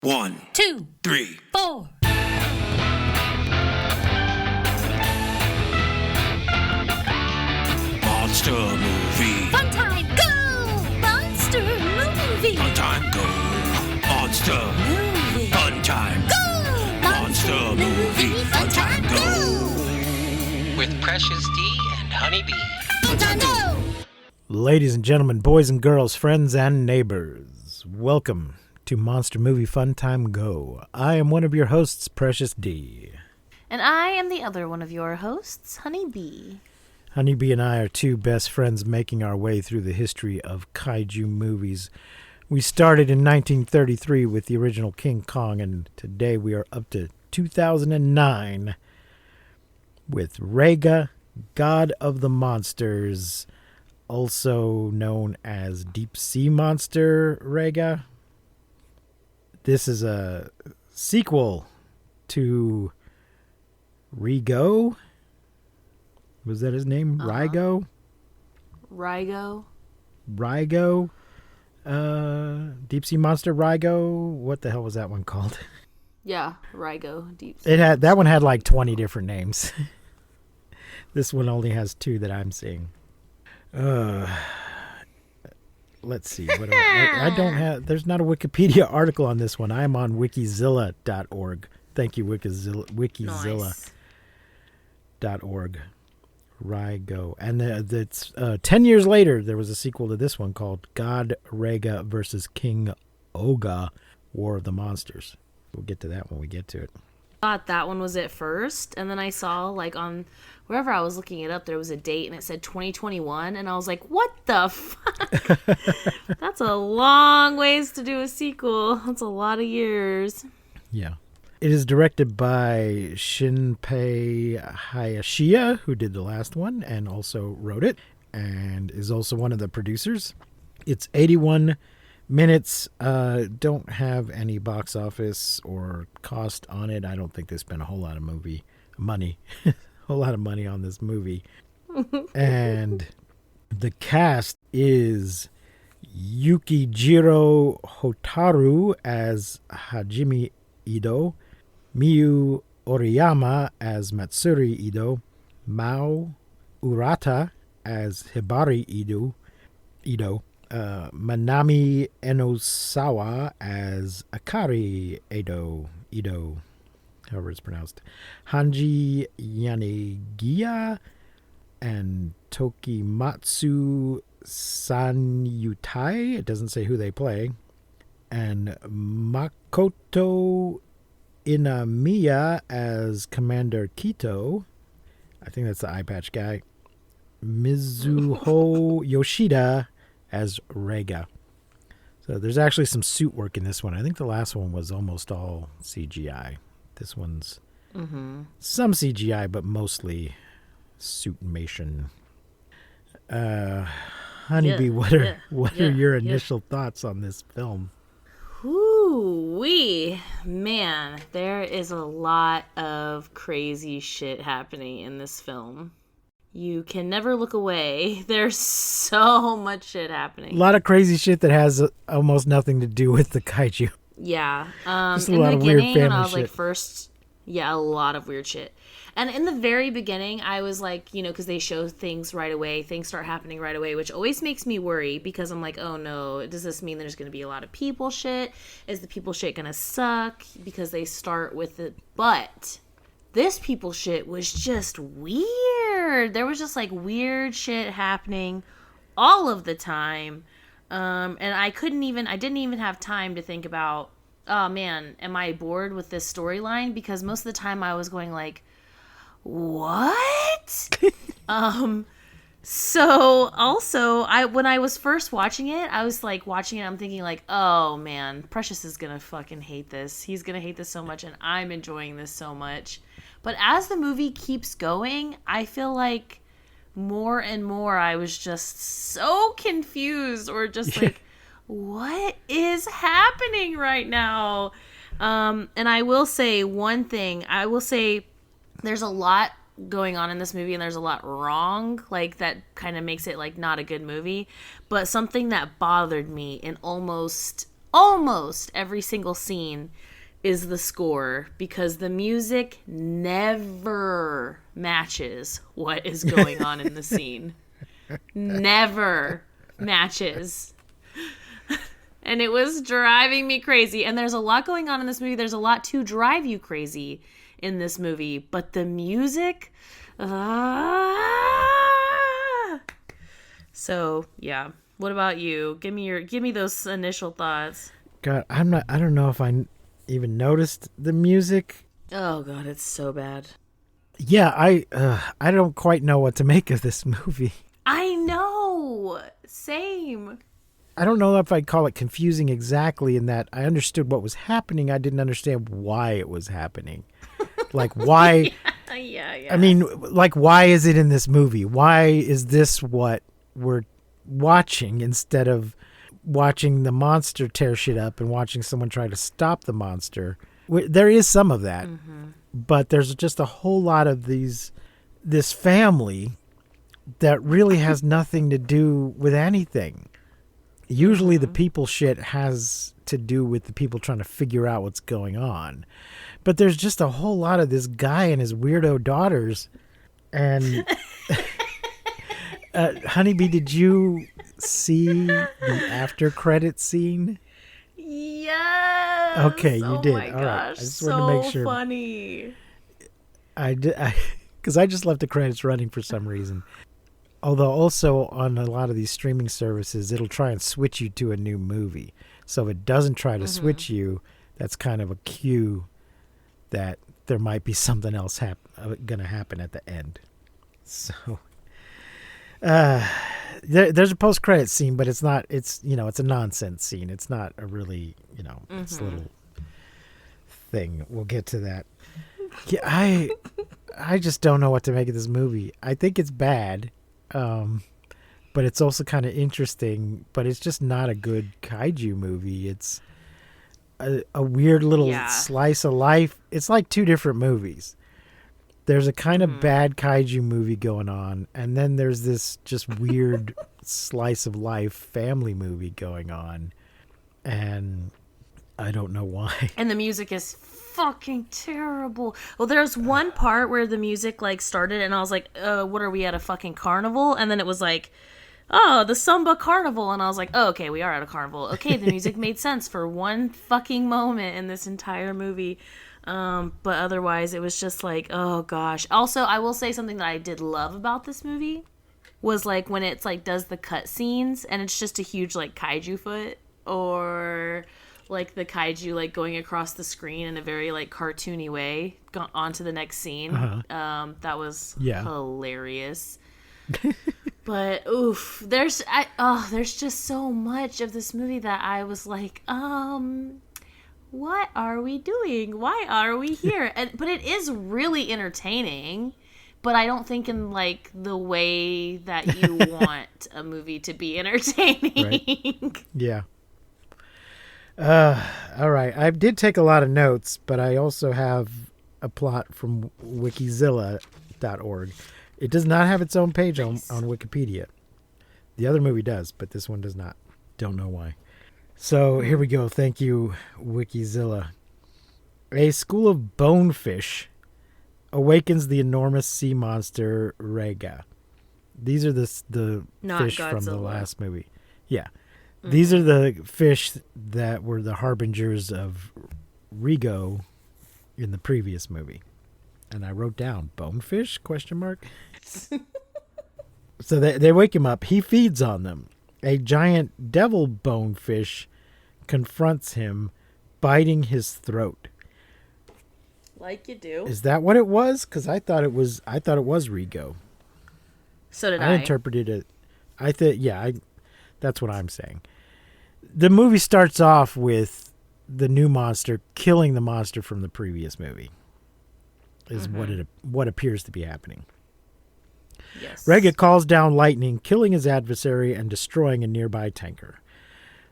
1, 2, 3, 4. Monster movie. Fun time, go! Monster movie. Fun time, go. Monster Movie. Fun time. Go! Monster movie. Fun time, go. With Precious D and Honey Bee. Fun time, go! Ladies and gentlemen, boys and girls, friends and neighbors, welcome to Monster Movie Fun Time Go. I am one of your hosts, Precious D. And I am the other one of your hosts, Honey Bee. Honeybee and I are two best friends making our way through the history of kaiju movies. We started in 1933 with the original King Kong, and today we are up to 2009 with Raiga, God of the Monsters, also known as Deep Sea Monster Raiga. This is a sequel to Reigo. Was that his name? Reigo? Reigo. Reigo. Deep Sea Monster Reigo. What the hell was that one called? Yeah, Reigo. Deep Sea. It had that one had like 20 different names. This one only has 2 that I'm seeing. Let's see. What I don't have. There's not a Wikipedia article on this one. I am on wikizilla.org. Thank you, wikizilla.org. Reigo. And it's 10 years later, there was a sequel to this one called God Raiga versus King Oga, War of the Monsters. We'll get to that when we get to it. Thought that one was it first, and then I saw like on wherever I was looking it up, there was a date and it said 2021, and I was like, what the fuck? That's a long ways to do a sequel. That's a lot of years. Yeah. It is directed by Shinpei Hayashiya, who did the last one and also wrote it, and is also one of the producers. It's 81 minutes. Don't have any box office or cost on it. I don't think they spent a whole lot of money on this movie. And the cast is Yukijiro Hotaru as Hajime Ido, Miyu Oriyama as Matsuri Ido, Mao Urata as Hibari Ido, Manami Enosawa as Akari Ido, however it's pronounced, Hanji Yanegiya and Tokimatsu Sanyutai, it doesn't say who they play, and Makoto Inamiya as Commander Kito, I think that's the eye patch guy, Mizuho Yoshida as Raiga. So there's actually some suit work in this one. I think the last one was almost all CGI. This one's some CGI, but mostly suitmation. Honeybee, what are your initial thoughts on this film? Woo-wee. Man, there is a lot of crazy shit happening in this film. You can never look away. There's so much shit happening. A lot of crazy shit that has almost nothing to do with the kaiju. Yeah. Just a in lot the of weird beginning, when family I was like shit. a lot of weird shit. And in the very beginning, I was like, because they show things right away, things start happening right away, which always makes me worry because I'm like, oh no, does this mean there's going to be a lot of people shit? Is the people shit going to suck? Because they start with it. But this people shit was just weird. There was just like weird shit happening all of the time. And I didn't even have time to think about, oh man, am I bored with this storyline? Because most of the time I was going like, what? So also when I was first watching it, I was like watching it, I'm thinking like, oh man, Precious is gonna fucking hate this. He's gonna hate this so much, and I'm enjoying this so much. But as the movie keeps going, I feel like more and more I was just so confused or just like, what is happening right now? And I will say one thing. I will say there's a lot going on in this movie and there's a lot wrong, like that kind of makes it like not a good movie. But something that bothered me in almost almost every single scene is the score, because the music never matches what is going on in the scene. Never matches. And it was driving me crazy. And there's a lot going on in this movie. There's a lot to drive you crazy in this movie. But the music... So, yeah. What about you? Give me those initial thoughts. God, I don't know if I even noticed the music. Oh god, it's so bad. Yeah, I don't quite know what to make of this movie. I know. Same. I don't know if I'd call it confusing exactly, in that I understood what was happening. I didn't understand why it was happening. Like, why? Yeah. I mean, like, why is it in this movie? Why is this what we're watching instead of watching the monster tear shit up and watching someone try to stop the monster? There is some of that, but there's just a whole lot of this family that really has nothing to do with anything. Usually the people shit has to do with the people trying to figure out what's going on. But there's just a whole lot of this guy and his weirdo daughters. And Honeybee, did you see the after credit scene? Yes. Okay, you did. My All right. I gosh, just wanted to make sure. So funny. I did, because I just left the credits running for some reason. Although also on a lot of these streaming services, it'll try and switch you to a new movie. So if it doesn't try to switch you, that's kind of a cue that there might be something else going to happen at the end. So there's a post-credit scene, but it's not. It's it's a nonsense scene. It's not a really it's a little thing. We'll get to that. Yeah, I just don't know what to make of this movie. I think it's bad. But it's also kind of interesting, but it's just not a good kaiju movie. It's a weird little slice of life. It's like two different movies. There's a kind of bad kaiju movie going on, and then there's this just weird slice of life family movie going on, and I don't know why. And the music is fucking terrible. Well, there's one part where the music like started and I was like, what are we at, a fucking carnival? And then it was like, oh, the Samba Carnival. And I was like, oh, okay, we are at a carnival. Okay, the music made sense for one fucking moment in this entire movie. But otherwise it was just like, oh gosh. Also, I will say something that I did love about this movie was like when it's like does the cut scenes and it's just a huge like kaiju foot, or like the kaiju like going across the screen in a very like cartoony way on to the next scene. That was hilarious. But oof, there's just so much of this movie that I was like, what are we doing? Why are we here? But it is really entertaining, but I don't think in like the way that you want a movie to be entertaining. Right. Yeah. All right. I did take a lot of notes, but I also have a plot from wikizilla.org. It does not have its own page on Wikipedia. The other movie does, but this one does not. Don't know why. So here we go. Thank you, Wikizilla. A school of bonefish awakens the enormous sea monster Raiga. These are the Not fish Godzilla. From the last movie. Yeah. These are the fish that were the harbingers of Reigo in the previous movie. And I wrote down, bonefish, ? So they wake him up. He feeds on them. A giant devil bonefish confronts him, biting his throat. Like you do. Is that what it was? Because I thought it was Reigo. So did I. I interpreted it. That's what I'm saying. The movie starts off with the new monster killing the monster from the previous movie. Is what appears to be happening. Yes. Raiga calls down lightning, killing his adversary and destroying a nearby tanker.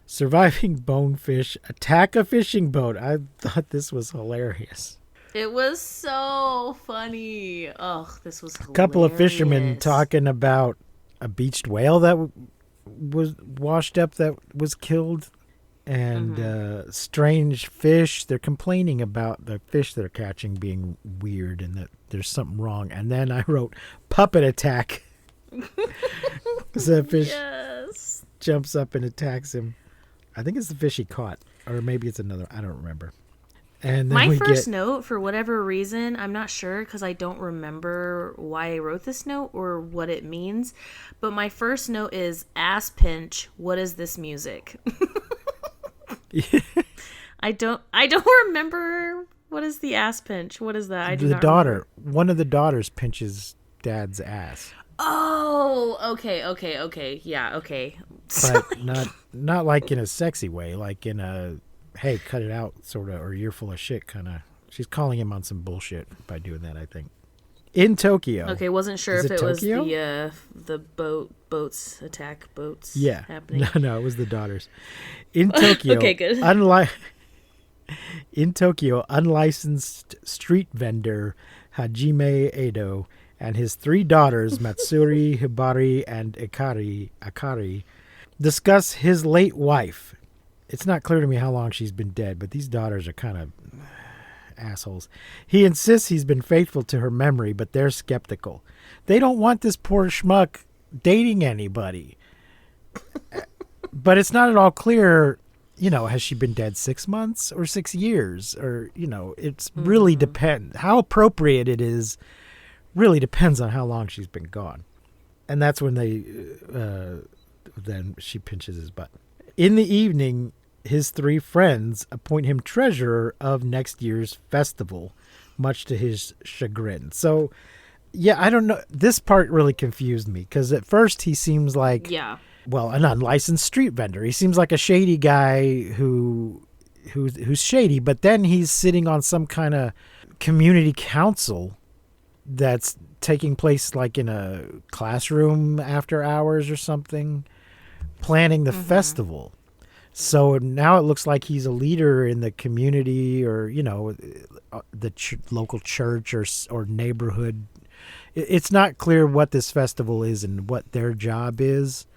Surviving bonefish attack a fishing boat. I thought this was hilarious. It was so funny. Oh, this was hilarious. A couple of fishermen talking about a beached whale that was washed up that was killed, and strange fish. They're complaining about the fish they're catching being weird and that there's something wrong. And then I wrote puppet attack. So the fish jumps up and attacks him. I think it's the fish he caught, or maybe it's another. I don't remember. And then my first note, for whatever reason, I'm not sure because I don't remember why I wrote this note or what it means. But my first note is ass pinch. What is this music? I don't remember. What is the ass pinch? What is that? I do not remember. One of the daughters pinches dad's ass. Oh, okay. Yeah, okay. But not like in a sexy way, like in a hey, cut it out sort of, or you're full of shit kind of. She's calling him on some bullshit by doing that, I think. In Tokyo. Okay, wasn't sure if it Tokyo? Was the boats happening. Yeah. No, it was the daughters. In Tokyo. Okay, good. In Tokyo, unlicensed street vendor Hajime Edo and his 3 daughters, Matsuri, Hibari, and Akari, discuss his late wife. It's not clear to me how long she's been dead, but these daughters are kind of assholes. He insists he's been faithful to her memory, but they're skeptical. They don't want this poor schmuck dating anybody. But it's not at all clear, has she been dead 6 months or 6 years? Or, it's really depends. How appropriate it is really depends on how long she's been gone. And that's when then she pinches his butt. In the evening, his 3 friends appoint him treasurer of next year's festival, much to his chagrin. So, yeah, I don't know. This part really confused me because at first he seems like, an unlicensed street vendor. He seems like a shady guy who's shady, but then he's sitting on some kind of community council that's taking place like in a classroom after hours or something, planning the festival. So now it looks like he's a leader in the community or, the local church or neighborhood. It's not clear what this festival is and what their job is,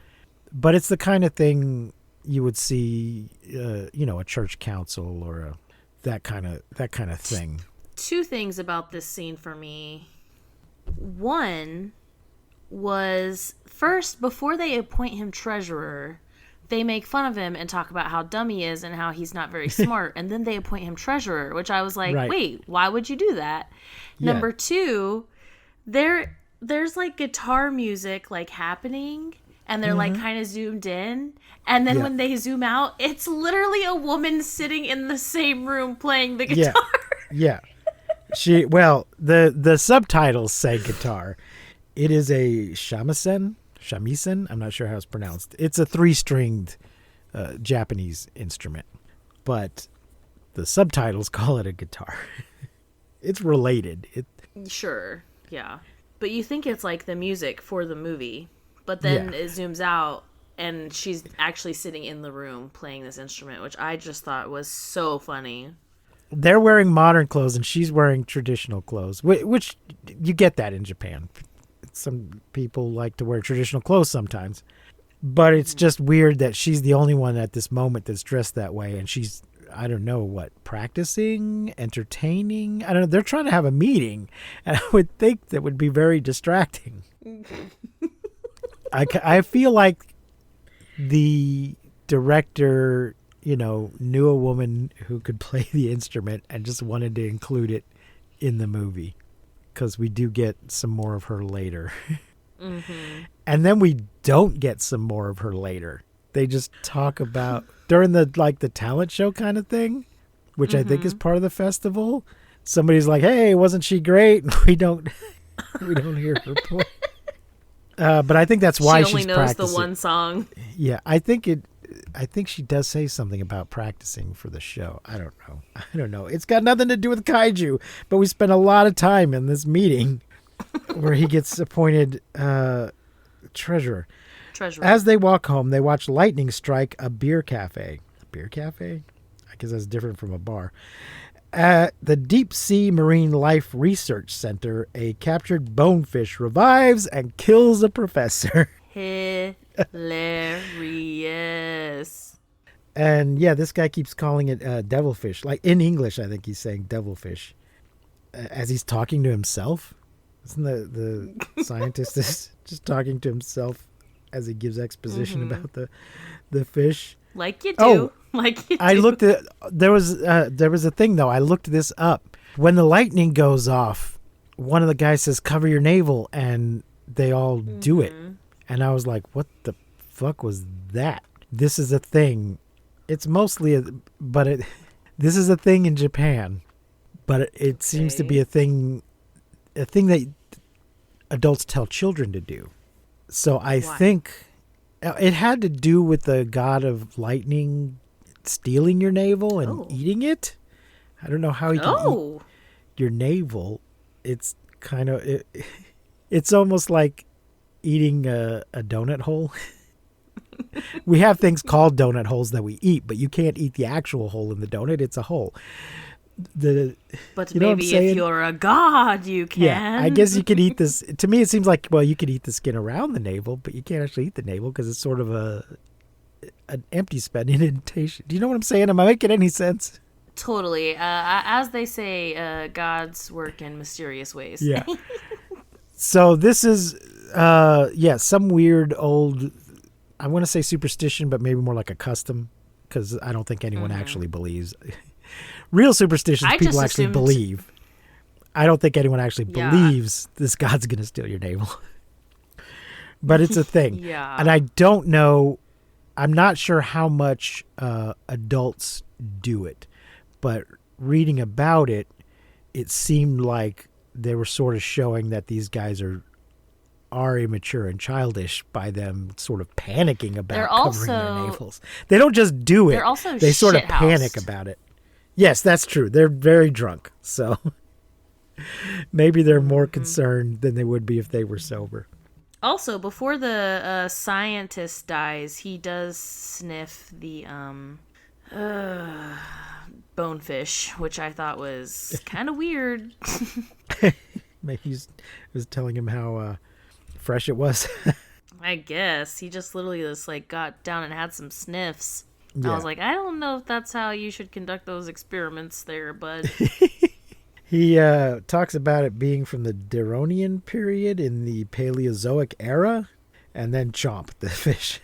but it's the kind of thing you would see, a church council or that kind of thing. 2 things about this scene for me. One was, first, before they appoint him treasurer, they make fun of him and talk about how dumb he is and how he's not very smart. And then they appoint him treasurer, which I was like, wait, why would you do that? Yeah. Number 2, there's like guitar music like happening and they're like kind of zoomed in. And then when they zoom out, it's literally a woman sitting in the same room playing the guitar. Yeah. The subtitles say guitar. It is a shamisen. I'm not sure how it's pronounced. It's a 3-stringed Japanese instrument, but the subtitles call it a guitar. It's related. Sure, yeah. But you think it's like the music for the movie, but then it zooms out and she's actually sitting in the room playing this instrument, which I just thought was so funny. They're wearing modern clothes and she's wearing traditional clothes, which you get that in Japan. Some people like to wear traditional clothes sometimes, but it's just weird that she's the only one at this moment that's dressed that way. And she's, I don't know what, practicing, entertaining. I don't know. They're trying to have a meeting and I would think that would be very distracting. I feel like the director, knew a woman who could play the instrument and just wanted to include it in the movie. Because we do get some more of her later. And then we don't get some more of her later. They just talk about during the talent show kind of thing, which I think is part of the festival. Somebody's like, "Hey, wasn't she great?" We don't hear her play. But I think that's why she only knows practicing. the one song. Yeah, I think she does say something about practicing for the show. I don't know. It's got nothing to do with kaiju, but we spent a lot of time in this meeting where he gets appointed treasurer. As they walk home, they watch lightning strike a beer cafe. A beer cafe? I guess that's different from a bar. At the Deep Sea Marine Life Research Center, a captured bonefish revives and kills a professor. Hilarious. And yeah, this guy keeps calling it devilfish. Like in English, I think he's saying devilfish as he's talking to himself. Isn't the scientist is just talking to himself as he gives exposition about the fish? Like you do. Oh, like you do. I looked at there was a thing though. I looked this up. When the lightning goes off, one of the guys says, "Cover your navel," and they all do it. And I was like, "What the fuck was that?" This is a thing. It's mostly this is a thing in Japan, but it seems to be a thing that adults tell children to do. So I think it had to do with the god of lightning stealing your navel and eating it. I don't know how he can eat your navel. It's kind of it's almost like eating a donut hole. We have things called donut holes that we eat, but you can't eat the actual hole in the donut. It's a hole. But maybe if you're a god, you can. Yeah, I guess you could eat this. To me, it seems like, well, you could eat the skin around the navel, but you can't actually eat the navel because it's sort of an empty spot indentation. Do you know what I'm saying? Am I making any sense? Totally. As they say, gods work in mysterious ways. Yeah. So this is, some weird old, I want to say superstition, but maybe more like a custom, because I don't think anyone actually believes. Real superstitions, people actually believe. I don't think anyone actually believes this god's going to steal your navel. But it's a thing. Yeah. And I don't know, I'm not sure how much adults do it. But reading about it, it seemed like they were sort of showing that these guys are immature and childish by them sort of panicking about covering their navels. They don't just do it. They sort of panic about it. Yes, that's true. They're very drunk. So maybe they're more concerned than they would be if they were sober. Also, before the scientist dies, he does sniff the bonefish, which I thought was kind of weird. Maybe he was telling him how fresh it was. I guess he just literally just got down and had some sniffs. Yeah. I was like, I don't know if that's how you should conduct those experiments there, bud. He talks about it being from the Devonian period in the Paleozoic era, and then chomp, the fish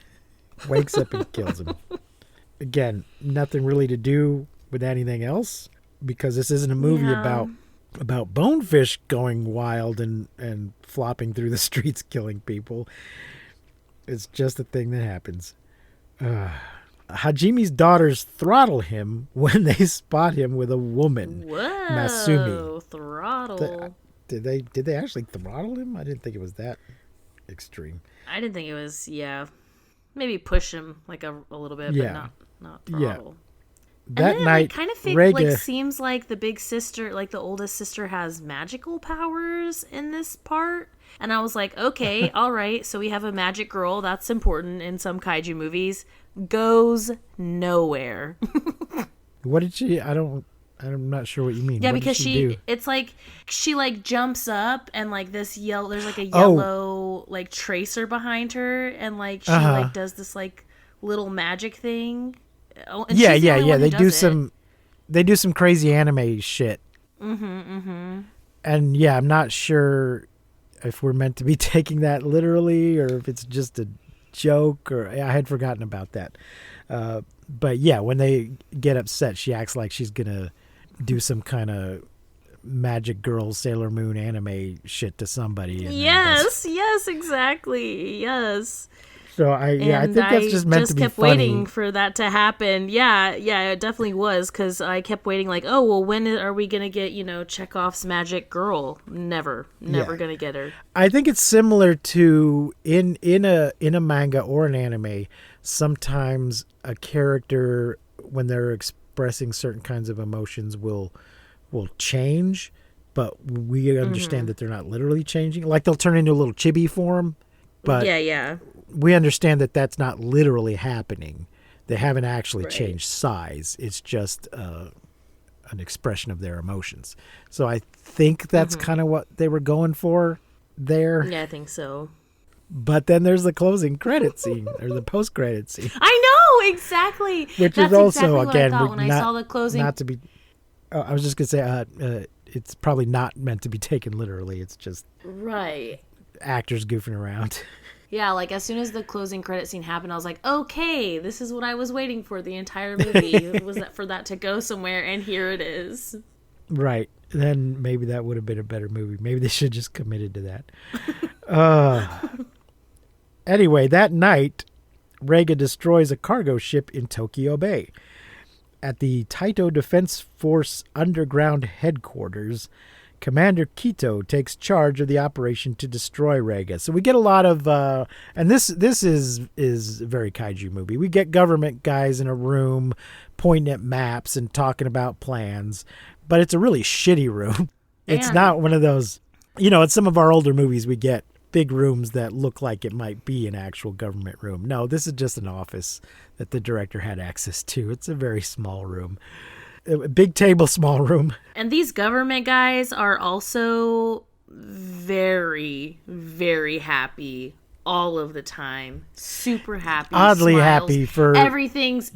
wakes up and kills him. Again, nothing really to do with anything else, because this isn't a movie about bonefish going wild and flopping through the streets killing people. It's just a thing that happens. Hajimi's daughters throttle him when they spot him with a woman. Whoa, Masumi. Throttle. Did they actually throttle him? I didn't think it was that extreme. I didn't think it was, maybe push him a little bit, but not throttle. Yeah. That and then night, it kind of Raiga, seems like the big sister, the oldest sister, has magical powers in this part. And I was like, okay, all right, so we have a magic girl. That's important in some kaiju movies. Goes nowhere. What did she? I'm not sure what you mean. Yeah, what because do? It's like she jumps up and this yellow. There's a yellow tracer behind her, and she does this little magic thing. Oh, and yeah. They do some crazy anime shit. And I'm not sure if we're meant to be taking that literally or if it's just a joke, or I had forgotten about that. But yeah, when they get upset, she acts like she's gonna do some kind of magic girl Sailor Moon anime shit to somebody. Yes, exactly. Yes. So I think that's just meant to be funny. I just kept waiting for that to happen. Yeah, it definitely was, because I kept waiting when are we going to get, Chekhov's magic girl? Never going to get her. I think it's similar to in a manga or an anime, sometimes a character, when they're expressing certain kinds of emotions, will change, but we understand that they're not literally changing. Like they'll turn into a little chibi form, but we understand that that's not literally happening. They haven't actually changed size. It's just an expression of their emotions. So I think that's kind of what they were going for there. Yeah, I think so. But then there's the closing credit scene or the post-credit scene. I exactly. Which That's is also, exactly what again, I thought when I saw the closing. Not to be. Oh, I was just gonna say, it's probably not meant to be taken literally. It's just Right. actors goofing around. Yeah, like as soon as the closing credit scene happened, I was like, okay, this is what I was waiting for the entire movie. Was that for that to go somewhere, and here it is. Right. Then maybe that would have been a better movie. Maybe they should have just committed to that. Anyway, that night, Raiga destroys a cargo ship in Tokyo Bay. At the Taito Defense Force underground headquarters, Commander Kito takes charge of the operation to destroy Raiga. So we get a lot of, and this is a very kaiju movie. We get government guys in a room pointing at maps and talking about plans, but it's a really shitty room. It's not one of those, in some of our older movies we get big rooms that look like it might be an actual government room. No, this is just an office that the director had access to. It's a very small room. A big table, small room. And these government guys are also very, very happy all of the time. Super happy. Oddly smiles. happy for everything's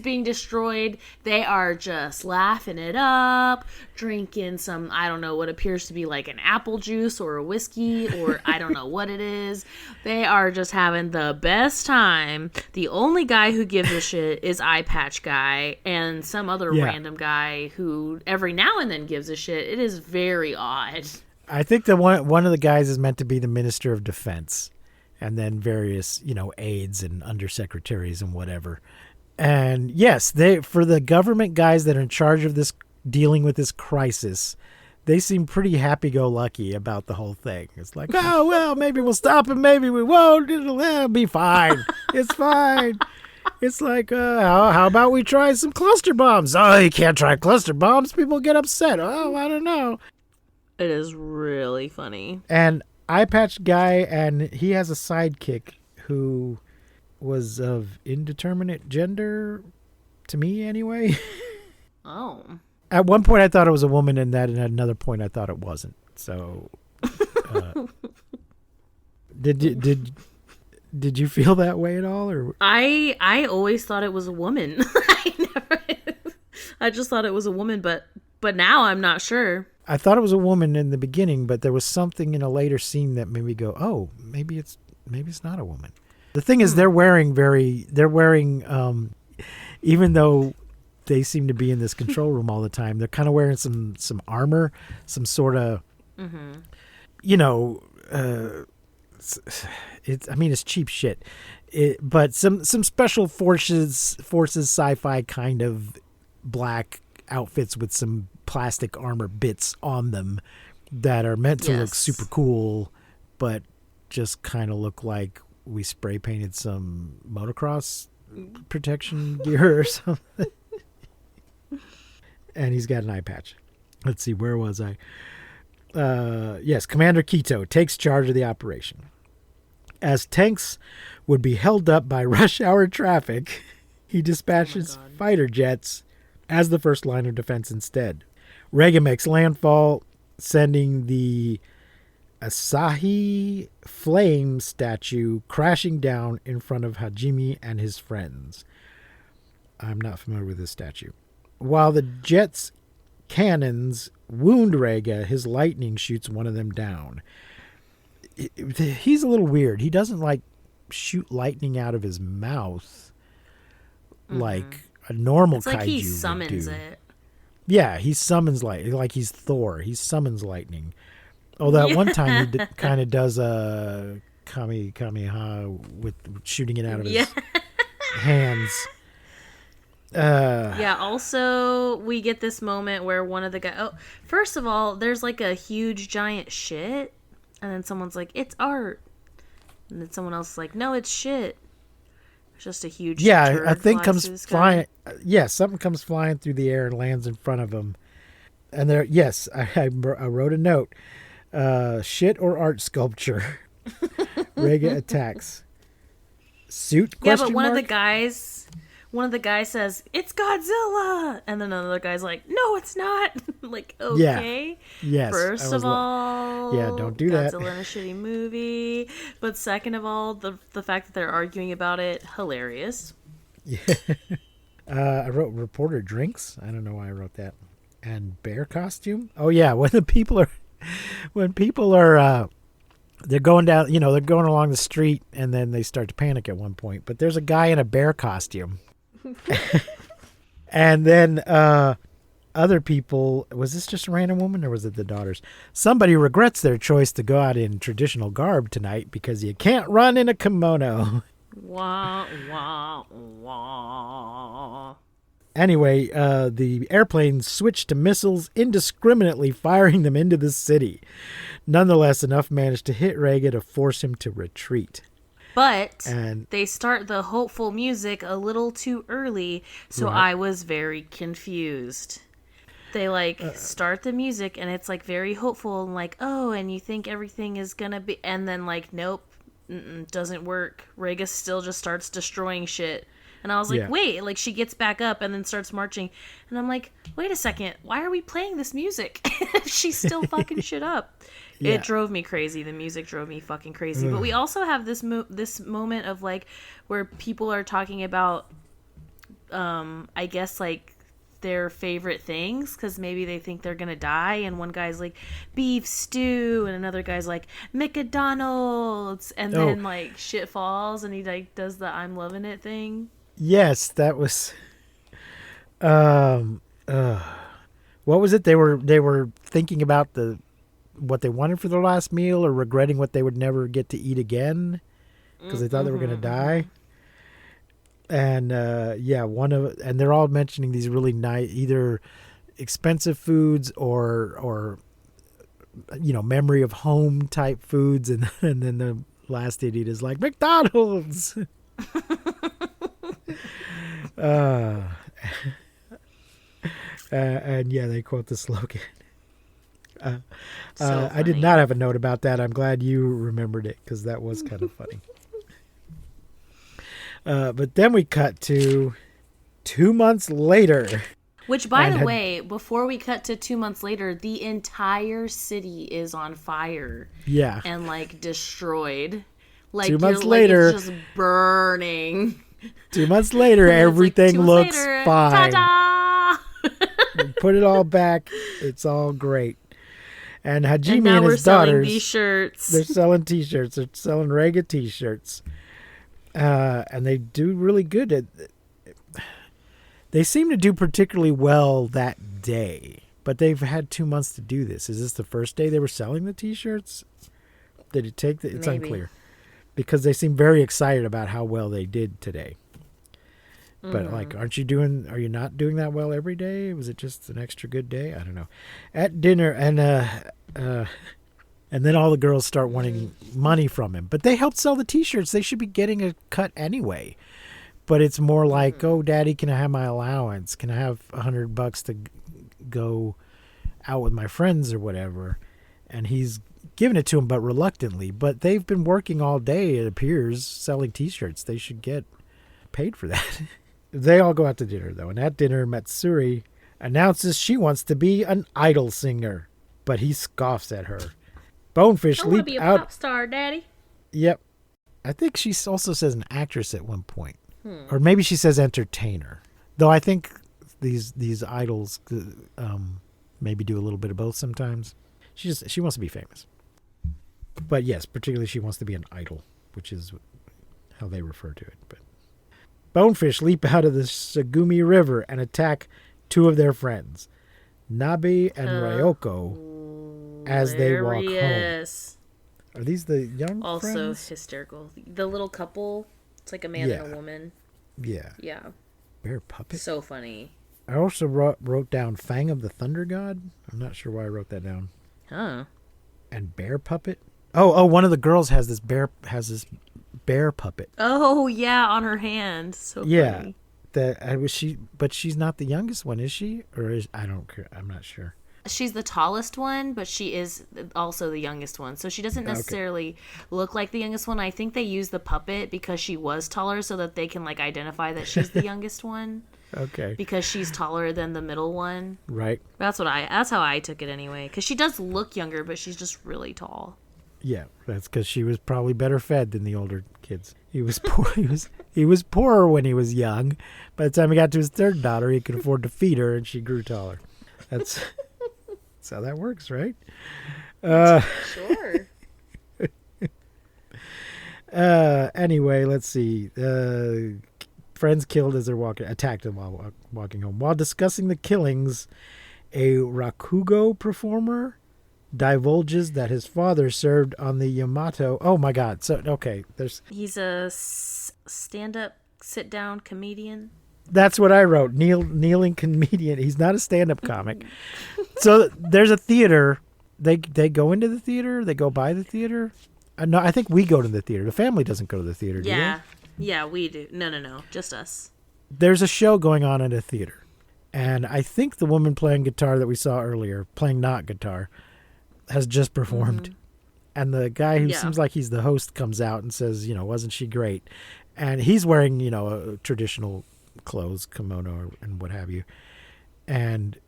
being destroyed. They are just laughing it up, drinking some, I don't know, what appears to be like an apple juice or a whiskey, or I don't know what it is. They are just having the best time. The only guy who gives a shit is Eye Patch Guy and some other random guy who every now and then gives a shit. It is very odd. I think that one of the guys is meant to be the Minister of Defense, and then various, aides and undersecretaries and whatever. And yes, for the government guys that are in charge of this, dealing with this crisis, they seem pretty happy-go-lucky about the whole thing. It's like, oh, well, maybe we'll stop and maybe we won't. It'll be fine. It's fine. It's like, how about we try some cluster bombs? Oh, you can't try cluster bombs. People get upset. Oh, I don't know. It is really funny. And Eye Patch Guy, and he has a sidekick who was of indeterminate gender, to me anyway. Oh. At one point I thought it was a woman, and at another point I thought it wasn't. So, did you feel that way at all, or? I always thought it was a woman. I just thought it was a woman, but now I'm not sure. I thought it was a woman in the beginning, but there was something in a later scene that made me go, "Oh, maybe it's not a woman." The thing is, they're wearing, even though they seem to be in this control room all the time, they're kind of wearing some armor, some sort of, it's cheap shit, but some special forces sci-fi kind of black outfits with some plastic armor bits on them that are meant to look super cool, but just kind of look like we spray painted some motocross protection gear or something. And he's got an eye patch. Let's see, where was I? Yes, Commander Kito takes charge of the operation. As tanks would be held up by rush hour traffic, he dispatches fighter jets as the first line of defense instead. Reiga makes landfall, sending the Asahi Flame statue crashing down in front of Hajime and his friends. I'm not familiar with this statue. While the jet's cannons wound Reiga, his lightning shoots one of them down. He's a little weird. He doesn't shoot lightning out of his mouth like a normal kaiju like he would summons do. it. Yeah, he summons lightning, like he's Thor. He summons lightning. Although at one time he kind of does a kamehameha with shooting it out of his hands. Also we get this moment where one of the guys, first of all, there's like a huge giant shit, and then someone's like, it's art, and then someone else is like, no, it's shit. It's just a huge turd a thing comes flying. Yes, Something comes flying through the air and lands in front of him. And there, yes, I wrote a note. Shit or art sculpture. Reiga attacks. Suit? Yeah, but one of the guys says, it's Godzilla, and then another guy's like, no, it's not. Like, okay. Yes. First of all, don't do that. Godzilla in a shitty movie. But second of all, the fact that they're arguing about it, hilarious. I wrote reporter drinks. I don't know why I wrote that. And bear costume. Oh yeah, when people are they're going down, they're going along the street and then they start to panic at one point. But there's a guy in a bear costume. And then other people, was this just a random woman or was it the daughters? Somebody regrets their choice to go out in traditional garb tonight because you can't run in a kimono. Wah, wah, wah. Anyway, the airplane switched to missiles, indiscriminately firing them into the city. Nonetheless, enough managed to hit Raiga to force him to retreat. But And they start the hopeful music a little too early, so Right. I was very confused. They start the music and it's very hopeful and oh, and you think everything is gonna be, and then nope, doesn't work. Raiga still just starts destroying shit. And I was like, Yeah. wait, she gets back up and then starts marching. And I'm like, wait a second, why are we playing this music if she's still fucking shit up? Yeah. It drove me crazy. The music drove me fucking crazy. But we also have this moment of where people are talking about, I guess their favorite things because maybe they think they're gonna die, and one guy's like beef stew and another guy's like McDonald's, and then shit falls and he does the I'm loving it thing. yes, that was what was it? They were thinking about what they wanted for their last meal or regretting what they would never get to eat again because they thought they were going to die. And and they're all mentioning these really nice, either expensive foods or memory of home type foods, and then the last idiot is like McDonald's. And yeah, they quote the slogan. I did not have a note about that. I'm glad you remembered it because that was kind of funny. But then we cut to 2 months later. Which, by the way, before we cut to 2 months later, the entire city is on fire. Yeah. And destroyed. 2 months later, it's just burning. 2 months later, everything 2 months looks later, fine. Ta-da! Put it all back. It's all great. And Hajime now and we're his selling daughters, these shirts. they're selling T-shirts. They're selling Raiga T-shirts. And they do really good. They seem to do particularly well that day. But they've had 2 months to do this. Is this the first day they were selling the T-shirts? Did it take it's Maybe. unclear. Because they seem very excited about how well they did today. But are you not doing that well every day? Was it just an extra good day? I don't know. At dinner, and then all the girls start wanting money from him. But they helped sell the T-shirts. They should be getting a cut anyway. But it's more like, oh, Daddy, can I have my allowance? Can I have $100 to go out with my friends or whatever? And he's giving it to him, but reluctantly. But they've been working all day, it appears, selling T-shirts. They should get paid for that. They all go out to dinner, though. And at dinner, Matsuri announces she wants to be an idol singer. But he scoffs at her. Bonefish I want to leap be a out. pop star, Daddy. Yep. I think she also says an actress at one point. Or maybe she says entertainer. Though I think these idols maybe do a little bit of both sometimes. She wants to be famous. But yes, particularly she wants to be an idol, which is how they refer to it. But Bonefish leap out of the Sagumi River and attack two of their friends, Nabe and Ryoko, as they walk home. Hilarious. Are these the young Also friends? hysterical. The little couple, it's like a man and Yeah. a woman. Yeah. Yeah. Bear puppet? So funny. I also wrote down Fang of the Thunder God. I'm not sure why I wrote that down. Huh. And bear puppet. Oh, one of the girls has this bear puppet. Oh, yeah, on her hand. So Yeah. funny. But she's not the youngest one, is she? Or is I don't care. I'm not sure. She's the tallest one, but she is also the youngest one. So she doesn't necessarily look like the youngest one. I think they use the puppet because she was taller so that they can like identify that she's the youngest one. Okay. Because she's taller than the middle one. Right. That's how I took it anyway. Because she does look younger, but she's just really tall. Yeah, that's because she was probably better fed than the older kids. He was poor. He was poorer when he was young. By the time he got to his third daughter, he could afford to feed her, and she grew taller. That's how that works, right? Sure. Anyway, let's see. Friends killed as they're attacked them while walking home. While discussing the killings, a Rakugo performer divulges that his father served on the Yamato. Oh my God! So okay, He's a stand-up, sit-down comedian. That's what I wrote. Kneeling comedian. He's not a stand-up comic. So there's a theater. They go into the theater. They go by the theater. No, I think we go to the theater. The family doesn't go to the theater. Do Yeah, yeah, we do. No, just us. There's a show going on at a theater, and I think the woman playing guitar that we saw earlier, playing not guitar, has just performed. And the guy who seems like he's the host comes out and says, wasn't she great? And he's wearing, a traditional clothes, kimono and what have you, and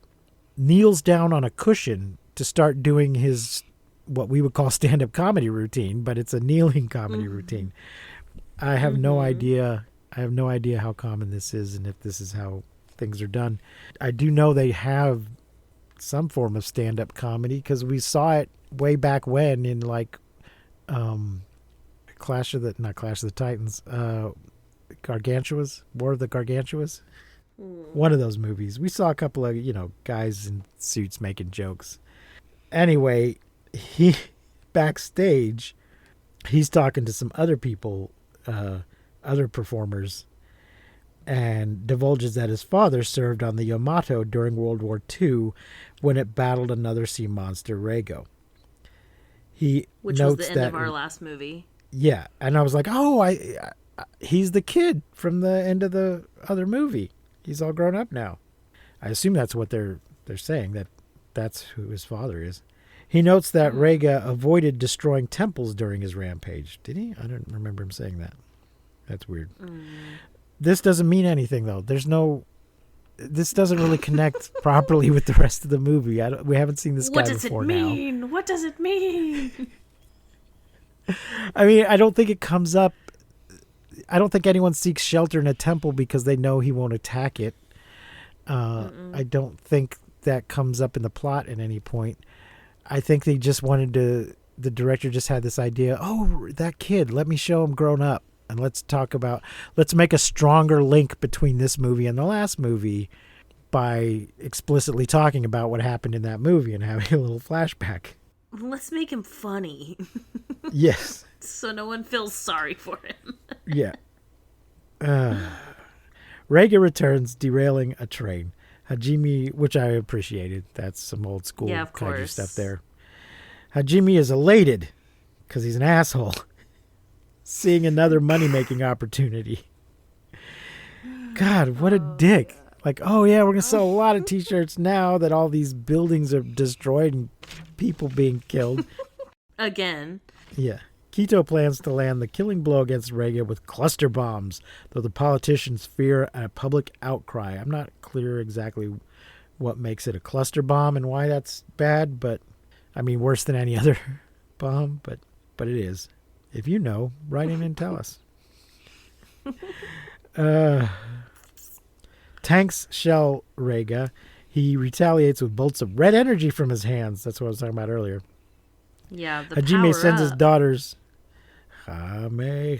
kneels down on a cushion to start doing his, what we would call stand-up comedy routine, but it's a kneeling comedy routine. I have no idea. I have no idea how common this is and if this is how things are done. I do know they have some form of stand-up comedy because we saw it way back when in not Clash of the Titans, Gargantuas, War of the Gargantuas. One of those movies. We saw a couple of, guys in suits making jokes. Anyway, he backstage, he's talking to some other people, other performers, and divulges that his father served on the Yamato during World War II when it battled another sea monster, Reigo. Which was the end of our last movie. Yeah, and I was like, oh, he's the kid from the end of the other movie. He's all grown up now. I assume that's what they're saying, that's who his father is. He notes that Raiga avoided destroying temples during his rampage. Did he? I don't remember him saying that. That's weird. This doesn't mean anything, though. This doesn't really connect properly with the rest of the movie. We haven't seen this guy before now. What does it mean? What does it mean? I mean, I don't think it comes up. I don't think anyone seeks shelter in a temple because they know he won't attack it. I don't think that comes up in the plot at any point. I think they just the director just had this idea, oh, that kid, let me show him grown up. And let's make a stronger link between this movie and the last movie by explicitly talking about what happened in that movie and having a little flashback. Let's make him funny. Yes. So no one feels sorry for him. Yeah. Reiga returns, derailing a train. Hajime, which I appreciated. That's some old school kaiju stuff there. Hajime is elated because he's an asshole. Seeing another money-making opportunity. God, what a dick. Like, oh yeah, we're going to sell a lot of t-shirts now that all these buildings are destroyed and people being killed. Again. Yeah. Kito plans to land the killing blow against Reiga with cluster bombs, though the politicians fear a public outcry. I'm not clear exactly what makes it a cluster bomb and why that's bad, but I mean worse than any other bomb, but it is. If you know, write in and tell us. Tanks shell Reiga. He retaliates with bolts of red energy from his hands. That's what I was talking about earlier. Yeah, the Hajime power sends his up. daughters. Hajime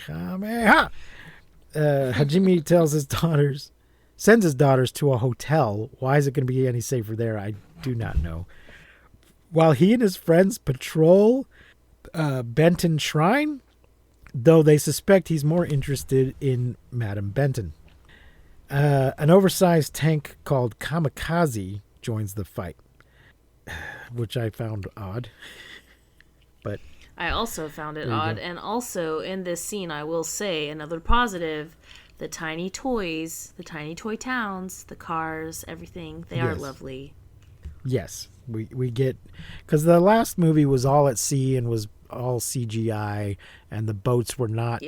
sends his daughters to a hotel. Why is it going to be any safer there? I do not know. While he and his friends patrol Benton Shrine, though they suspect he's more interested in Madame Benton. An oversized tank called Kamikaze joins the fight, which I found odd. But I also found it odd. And also in this scene, I will say another positive, the tiny toys, the tiny toy towns, the cars, everything, they are lovely. Yes, we get, because the last movie was all at sea and was all CGI, and the boats were not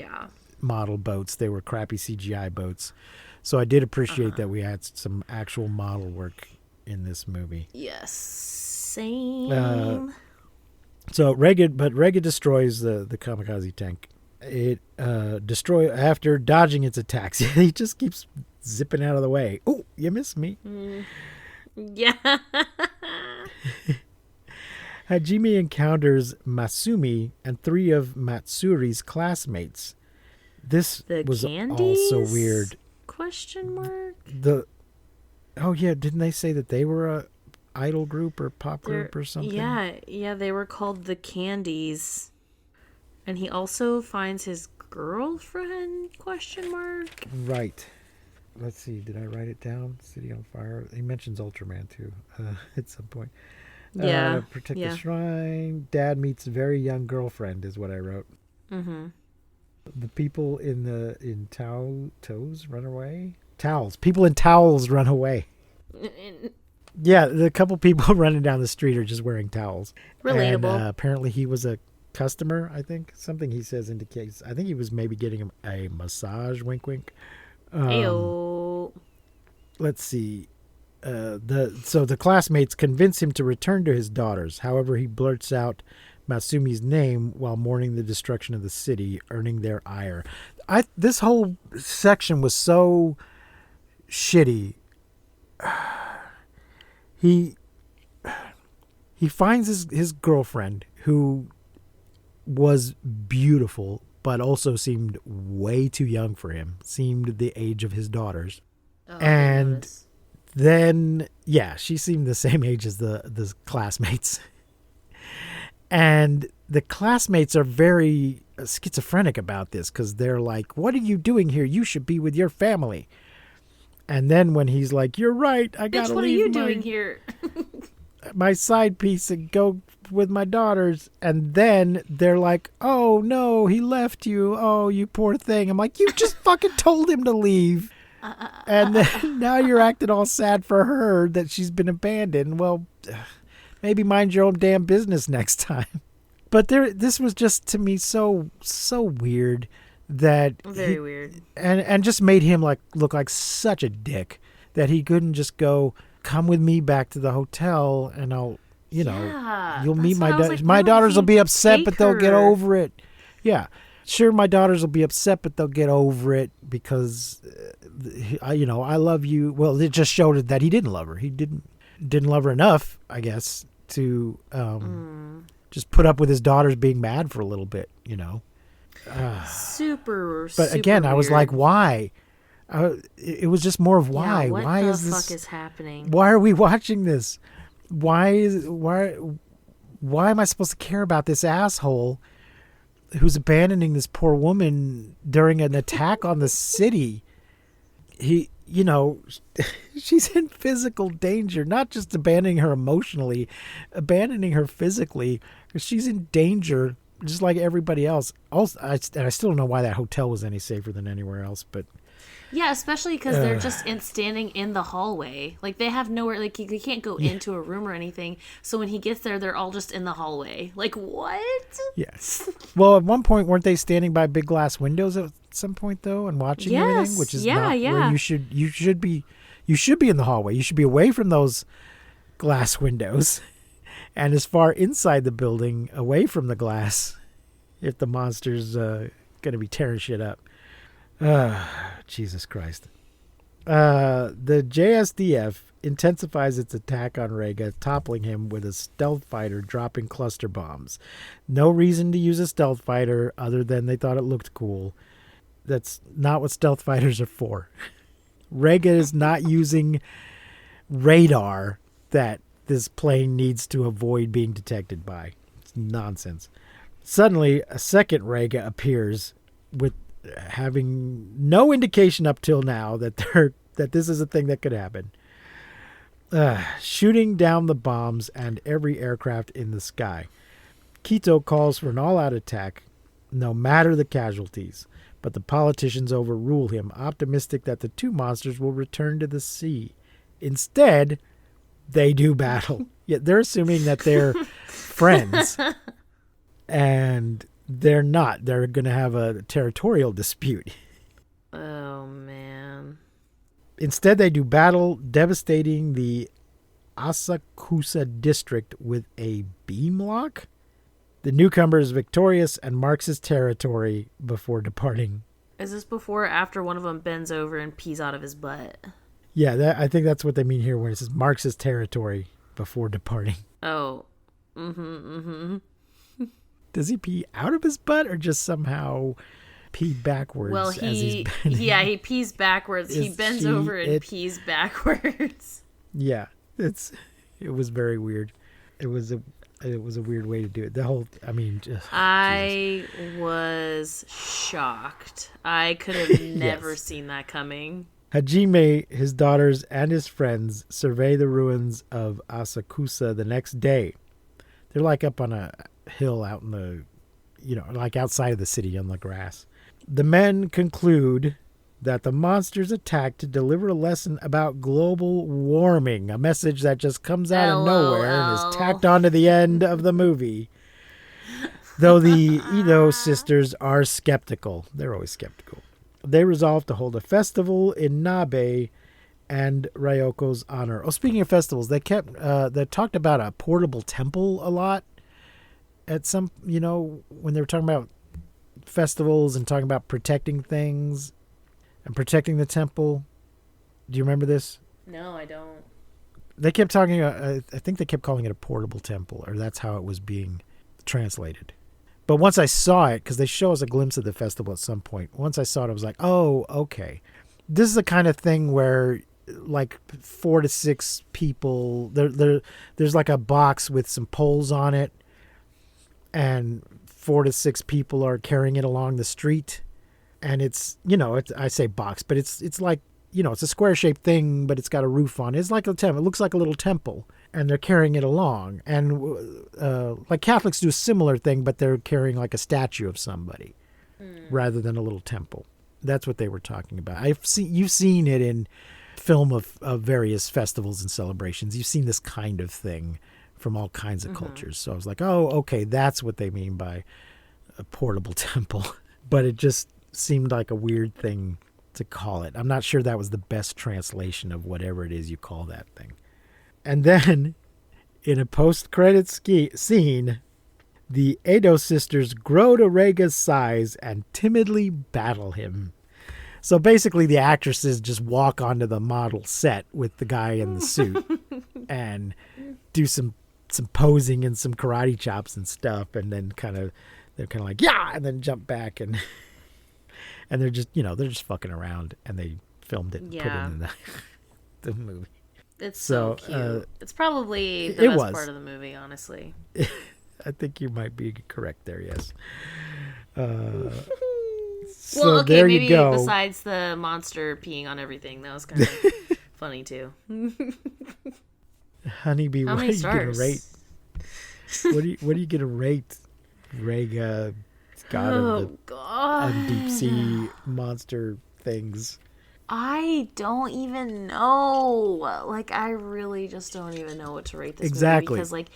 model boats. They were crappy CGI boats. So I did appreciate that we had some actual model work in this movie. Yes, same. So Reiga destroys the kamikaze tank It after dodging its attacks. He just keeps zipping out of the way. Oh, you missed me. Yeah. Hajime encounters Masumi and 3 of Matsuri's classmates. This The was candies? also weird. Question mark? Oh yeah, didn't they say that they were a idol group or pop group or something? Yeah, they were called the Candies. And he also finds his girlfriend? Question mark. Right. Let's see. Did I write it down? City on fire. He mentions Ultraman too at some point. Yeah. Protect the shrine. Dad meets very young girlfriend is what I wrote. Mm-hmm. The people in towels run away. Towels. People in towels run away. Yeah, the couple people running down the street are just wearing towels. Relatable. And, apparently he was a customer, I think. Something he says indicates. I think he was maybe getting a massage, wink, wink. Ayo. Let's see. So the classmates convince him to return to his daughters. However, he blurts out Masumi's name while mourning the destruction of the city, earning their ire. This whole section was so shitty. He finds his girlfriend, who was beautiful but also seemed way too young for him, seemed the age of his daughters. Oh, And then, yeah, she seemed the same age as the classmates. And the classmates are very schizophrenic about this because they're like, what are you doing here? You should be with your family. And then when he's like, you're right, I gotta Bitch, what are leave you doing here? my side piece and go with my daughters. And then they're like, oh no, he left you. Oh, you poor thing. I'm like, you just fucking told him to leave. And then now you're acting all sad for her that she's been abandoned. Well, maybe mind your own damn business next time. But this was just, to me, so weird that Very weird. And just made him look like such a dick that he couldn't just go, come with me back to the hotel and I'll, you'll meet my daughters. My daughters will be upset, but they'll get over it. Yeah. Sure, my daughters will be upset, but they'll get over it because, I love you. Well, it just showed that he didn't love her. He didn't love her enough, I guess, to just put up with his daughters being mad for a little bit, Super. But again, I was weird. like, why? It was just more of why. Yeah, what why the is this? fuck is happening? Why are we watching this? Why am I supposed to care about this asshole who's abandoning this poor woman during an attack on the city? She's in physical danger, not just abandoning her emotionally, abandoning her physically. She's in danger just like everybody else. Also, I still don't know why that hotel was any safer than anywhere else, but Yeah, especially because they're just standing in the hallway. Like, they have nowhere, like, they can't go into a room or anything. So when he gets there, they're all just in the hallway. Like, what? yes. Well, at one point, weren't they standing by big glass windows at some point, though, and watching everything? Which is not where you should be. You should be in the hallway. You should be away from those glass windows and as far inside the building, away from the glass, if the monster's going to be tearing shit up. Jesus Christ. The JSDF intensifies its attack on Raiga, toppling him with a stealth fighter dropping cluster bombs. No reason to use a stealth fighter other than they thought it looked cool. That's not what stealth fighters are for. Raiga is not using radar that this plane needs to avoid being detected by. It's nonsense. Suddenly, a second Raiga appears with having no indication up till now that this is a thing that could happen. Shooting down the bombs and every aircraft in the sky. Kito calls for an all-out attack, no matter the casualties, but the politicians overrule him, optimistic that the two monsters will return to the sea. Instead, they do battle. Yet they're assuming that they're friends, and they're not. They're going to have a territorial dispute. Oh, man. Instead, they do battle, devastating the Asakusa district with a beam lock. The newcomer is victorious and marks his territory before departing. Is this before or after one of them bends over and pees out of his butt? Yeah, I think that's what they mean here when it says marks his territory before departing. Oh. Does he pee out of his butt or just somehow pee backwards? Well, as he's bending? he pees backwards. He bends over and pees backwards. Yeah, it was very weird. It was a weird way to do it. I was shocked. I could have never seen that coming. Hajime, his daughters, and his friends survey the ruins of Asakusa the next day. They're like up on a hill out in the, like outside of the city on the grass. The men conclude that the monsters attacked to deliver a lesson about global warming, a message that just comes out of nowhere and is tacked onto the end of the movie. Though the Ito sisters are skeptical. They're always skeptical. They resolve to hold a festival in Nabe and Ryoko's honor. Oh, speaking of festivals, they talked about a portable temple a lot at some, when they were talking about festivals and talking about protecting things and protecting the temple. Do you remember this? No, I don't. They kept talking, I think they kept calling it a portable temple, or that's how it was being translated. But once I saw it, because they show us a glimpse of the festival at some point, once I saw it, I was like, oh, okay. This is the kind of thing where like 4 to 6 people, there's like a box with some poles on it, and 4 to 6 people are carrying it along the street. And it's, I say box, but it's like, it's a square shaped thing, but it's got a roof on it. It's like a temple. It looks like a little temple, and they're carrying it along. And like Catholics do a similar thing, but they're carrying like a statue of somebody rather than a little temple. That's what they were talking about. You've seen it in film of various festivals and celebrations. You've seen this kind of thing from all kinds of cultures. So I was like, oh, okay, that's what they mean by a portable temple. But it just seemed like a weird thing to call it. I'm not sure that was the best translation of whatever it is you call that thing. And then, in a post-credits scene, the Edo sisters grow to Reiga's size and timidly battle him. So basically, the actresses just walk onto the model set with the guy in the suit and do some posing and some karate chops and stuff, and then they're kind of like, yeah, and then jump back and they're just fucking around, and they filmed it and put it in the movie. It's so cute. It's probably the best part of the movie, honestly. I think you might be correct there, yes. So well, okay, there maybe you go. Besides the monster peeing on everything, that was kind of funny too. Honeybee, How what are many you gonna stars? rate? What are you gonna rate Raiga, god of the deep sea monster things? I don't even know. Like, I really just don't even know what to rate this movie, because like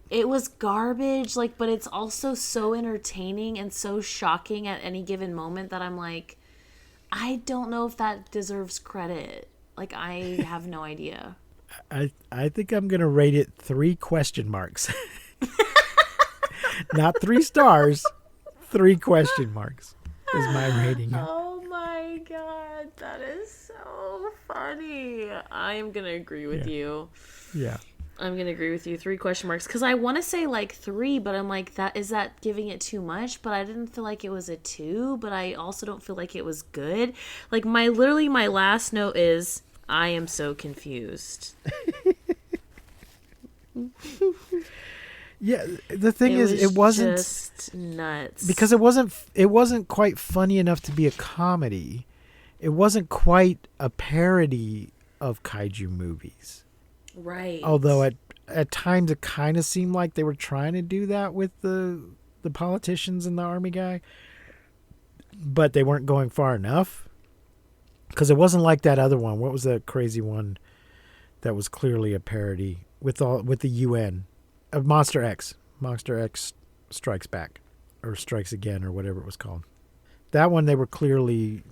it was garbage, like, but it's also so entertaining and so shocking at any given moment that I'm like, I don't know if that deserves credit. Like, I have no idea. I think I'm gonna rate it 3 question marks. Not 3 stars, 3 question marks is my rating. Oh my god, that is so funny. I am gonna agree with you. Yeah. I'm gonna agree with you. 3 question marks, because I want to say like 3, but I'm like, is that giving it too much? But I didn't feel like it was a 2, but I also don't feel like it was good. Like, my last note is, I am so confused. Yeah, the thing is, it wasn't just nuts, because it wasn't quite funny enough to be a comedy. It wasn't quite a parody of kaiju movies. Right. Although at times it kind of seemed like they were trying to do that with the politicians and the army guy, but they weren't going far enough. Because it wasn't like that other one. What was that crazy one that was clearly a parody with the UN? Monster X. Monster X Strikes Back. Or Strikes Again, or whatever it was called. That one, they were clearly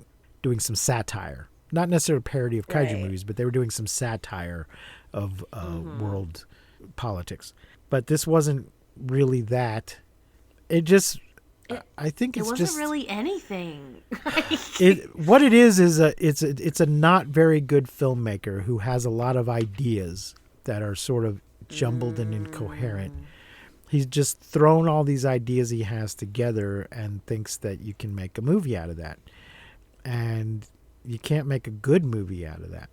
doing some satire. Not necessarily a parody of kaiju movies, but they were doing some satire of world politics. But this wasn't really that. It just, I think It it's wasn't just really anything. what it is it's a not very good filmmaker who has a lot of ideas that are sort of jumbled and incoherent. He's just thrown all these ideas he has together and thinks that you can make a movie out of that. And you can't make a good movie out of that.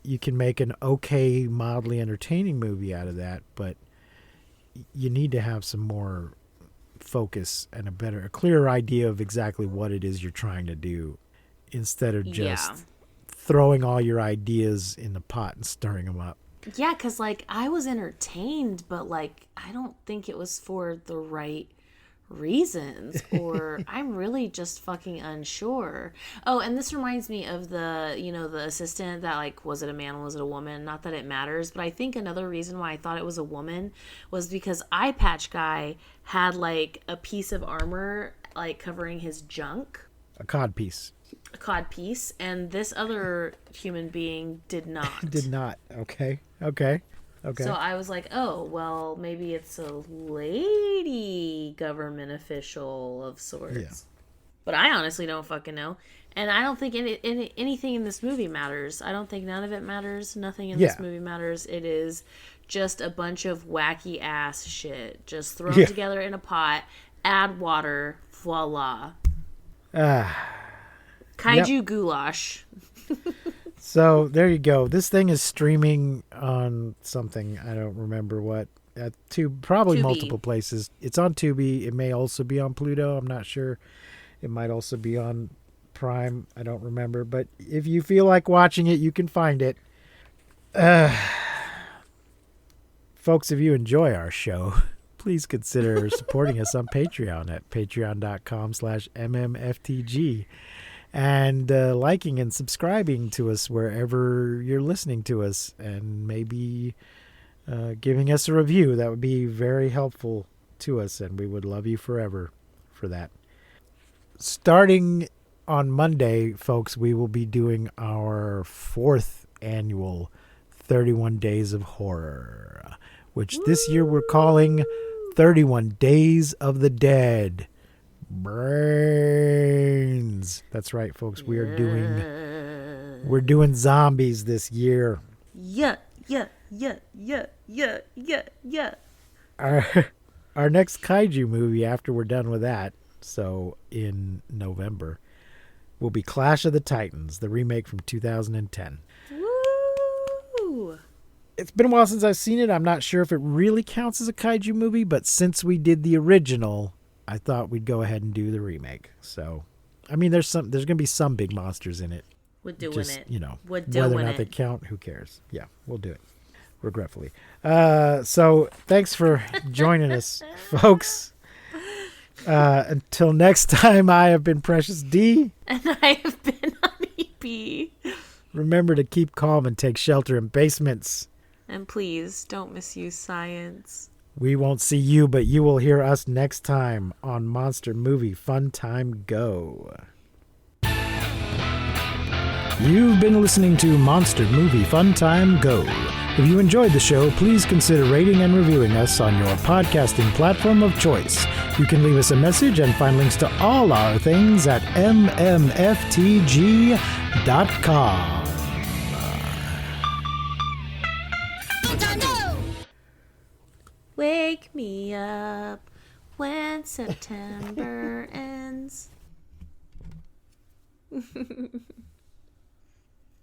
You can make an okay, mildly entertaining movie out of that, but you need to have some more focus and a clearer idea of exactly what it is you're trying to do, instead of just throwing all your ideas in the pot and stirring them up. Yeah, because, like, I was entertained, but, like, I don't think it was for the right reasons, or I'm really just fucking unsure. Oh, and this reminds me of the assistant that, like, was it a man, was it a woman? Not that it matters, but I think another reason why I thought it was a woman was because Eye Patch Guy had, like, a piece of armor, like, covering his junk. A cod piece. A cod piece, and this other human being did not. Did not. Okay. So I was like, oh, well, maybe it's a lady government official of sorts. Yeah. But I honestly don't fucking know. And I don't think anything in this movie matters. I don't think none of it matters. Nothing in this movie matters. It is just a bunch of wacky ass shit. Just thrown together in a pot, add water, voila. Kaiju goulash. So there you go. This thing is streaming on something. I don't remember what. Probably Tubi. multiple places. It's on Tubi. It may also be on Pluto. I'm not sure. It might also be on Prime. I don't remember. But if you feel like watching it, you can find it. Folks, if you enjoy our show, please consider supporting us on Patreon at patreon.com/mmftg. And liking and subscribing to us wherever you're listening to us, and maybe giving us a review. That would be very helpful to us, and we would love you forever for that. Starting on Monday, folks, we will be doing our 4th annual 31 Days of Horror, which this year we're calling 31 Days of the Dead. Brains. That's right, folks. We're doing zombies this year. Yeah. Our next kaiju movie after we're done with that, so in November, will be Clash of the Titans, the remake from 2010. Woo! It's been a while since I've seen it. I'm not sure if it really counts as a kaiju movie, but since we did the original, I thought we'd go ahead and do the remake. So, I mean, there's going to be some big monsters in it. We're doing Just, it. Whether or not they count, who cares? Yeah, we'll do it. Regretfully. So, thanks for joining us, folks. Until next time, I have been Precious D. And I have been Honey Bee. Remember to keep calm and take shelter in basements. And please, don't misuse science. We won't see you, but you will hear us next time on Monster Movie Fun Time Go. You've been listening to Monster Movie Fun Time Go. If you enjoyed the show, please consider rating and reviewing us on your podcasting platform of choice. You can leave us a message and find links to all our things at mmftg.com. Wake me up when September ends.